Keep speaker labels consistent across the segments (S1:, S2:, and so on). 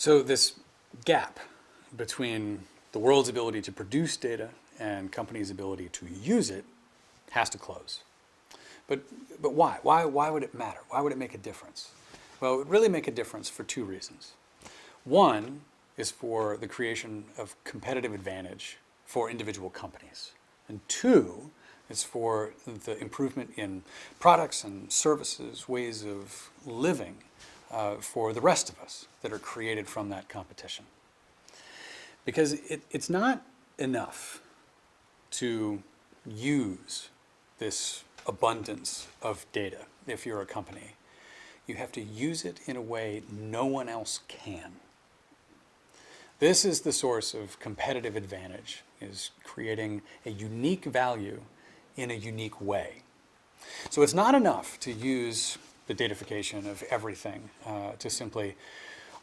S1: So this gap between the world's ability to produce data and companies' ability to use it has to close. But why? Why would it matter? Why would it make a difference? Well, it would really make a difference for two reasons. One is for the creation of competitive advantage for individual companies. And two is for the improvement in products and services, ways of living for the rest of us that are created from that competition. Because it's not enough to use this abundance of data if you're a company. You have to use it in a way no one else can. This is the source of competitive advantage, is creating a unique value in a unique way. So it's not enough to use the datafication of everything to simply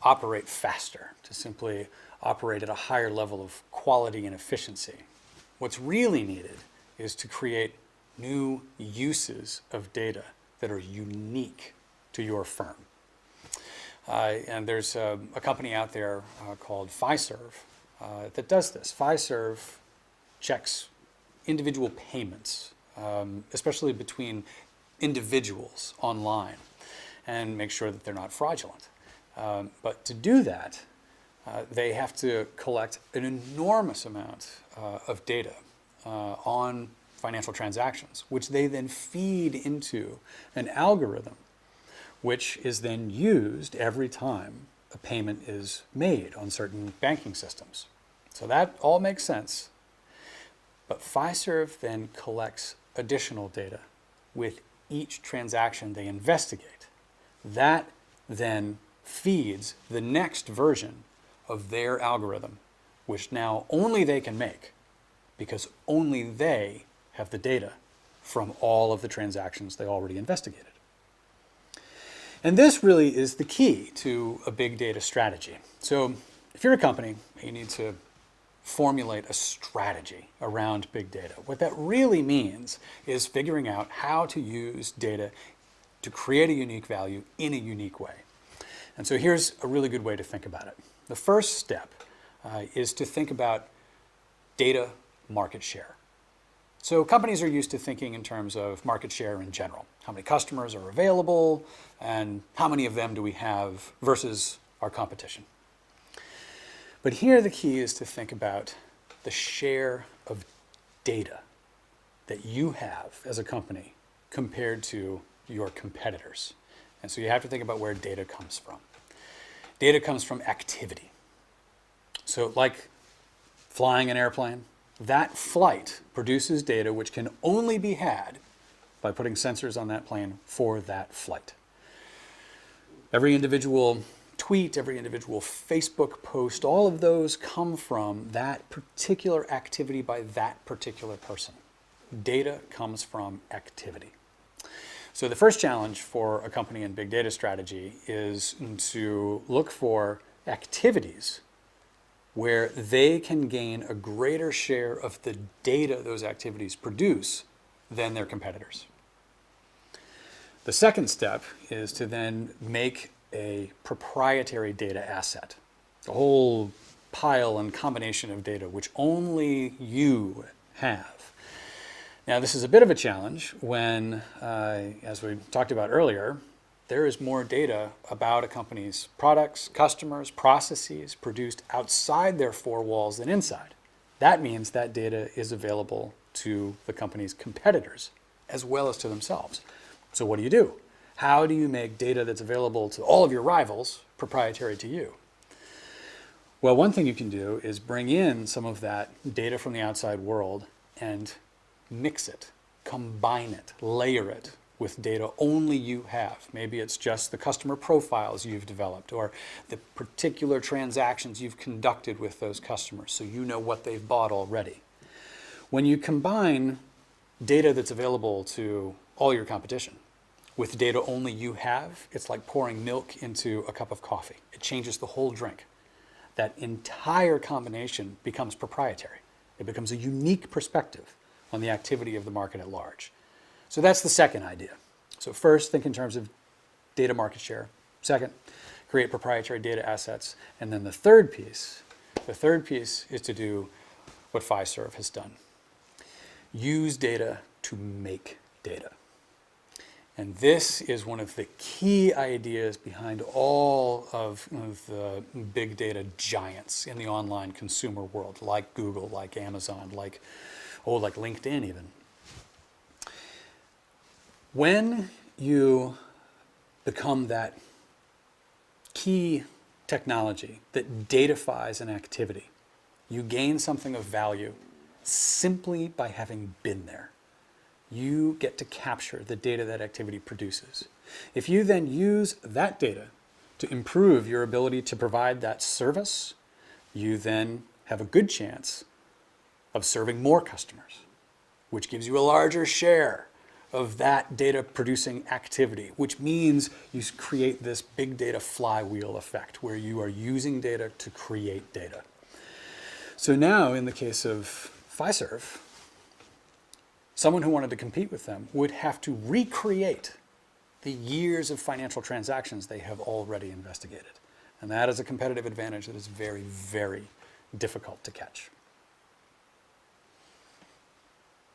S1: operate faster, to simply operate at a higher level of quality and efficiency. What's really needed is to create new uses of data that are unique to your firm. And there's a company out there called Fiserv that does this. Fiserv checks individual payments, especially between individuals online, and make sure that they're not fraudulent. But to do that, they have to collect an enormous amount of data on financial transactions, which they then feed into an algorithm, which is then used every time a payment is made on certain banking systems. So that all makes sense. But Fiserv then collects additional data with each transaction they investigate. That then feeds the next version of their algorithm, which now only they can make, because only they have the data from all of the transactions they already investigated. And this really is the key to a big data strategy. So if you're a company, you need to formulate a strategy around big data. What that really means is figuring out how to use data to create a unique value in a unique way. And so here's a really good way to think about it. The first step is to think about data market share. So companies are used to thinking in terms of market share in general. How many customers are available and how many of them do we have versus our competition. But here the key is to think about the share of data that you have as a company compared to your competitors. And so you have to think about where data comes from. Data comes from activity. So like flying an airplane, that flight produces data which can only be had by putting sensors on that plane for that flight. Every individual tweet, every individual Facebook post, all of those come from that particular activity by that particular person. Data comes from activity. So the first challenge for a company in big data strategy is to look for activities where they can gain a greater share of the data those activities produce than their competitors. The second step is to then make a proprietary data asset, a whole pile and combination of data which only you have. Now, this is a bit of a challenge when, as we talked about earlier, there is more data about a company's products, customers, processes produced outside their four walls than inside. That means that data is available to the company's competitors as well as to themselves. So what do? How do you make data that's available to all of your rivals proprietary to you? Well, one thing you can do is bring in some of that data from the outside world and mix it, combine it, layer it with data only you have. Maybe it's just the customer profiles you've developed or the particular transactions you've conducted with those customers so you know what they've bought already. When you combine data that's available to all your competition with data only you have, it's like pouring milk into a cup of coffee. It changes the whole drink. That entire combination becomes proprietary. It becomes a unique perspective on the activity of the market at large. So that's the second idea. So first, think in terms of data market share. Second, create proprietary data assets. And then the third piece is to do what Fiserv has done. Use data to make data. And this is one of the key ideas behind all of the big data giants in the online consumer world, like Google, like Amazon, like LinkedIn even. When you become that key technology that datafies an activity, you gain something of value simply by having been there. You get to capture the data that activity produces. If you then use that data to improve your ability to provide that service, you then have a good chance of serving more customers, which gives you a larger share of that data producing activity, which means you create this big data flywheel effect where you are using data to create data. So now in the case of Fiserv, someone who wanted to compete with them would have to recreate the years of financial transactions they have already investigated. And that is a competitive advantage that is very, very difficult to catch.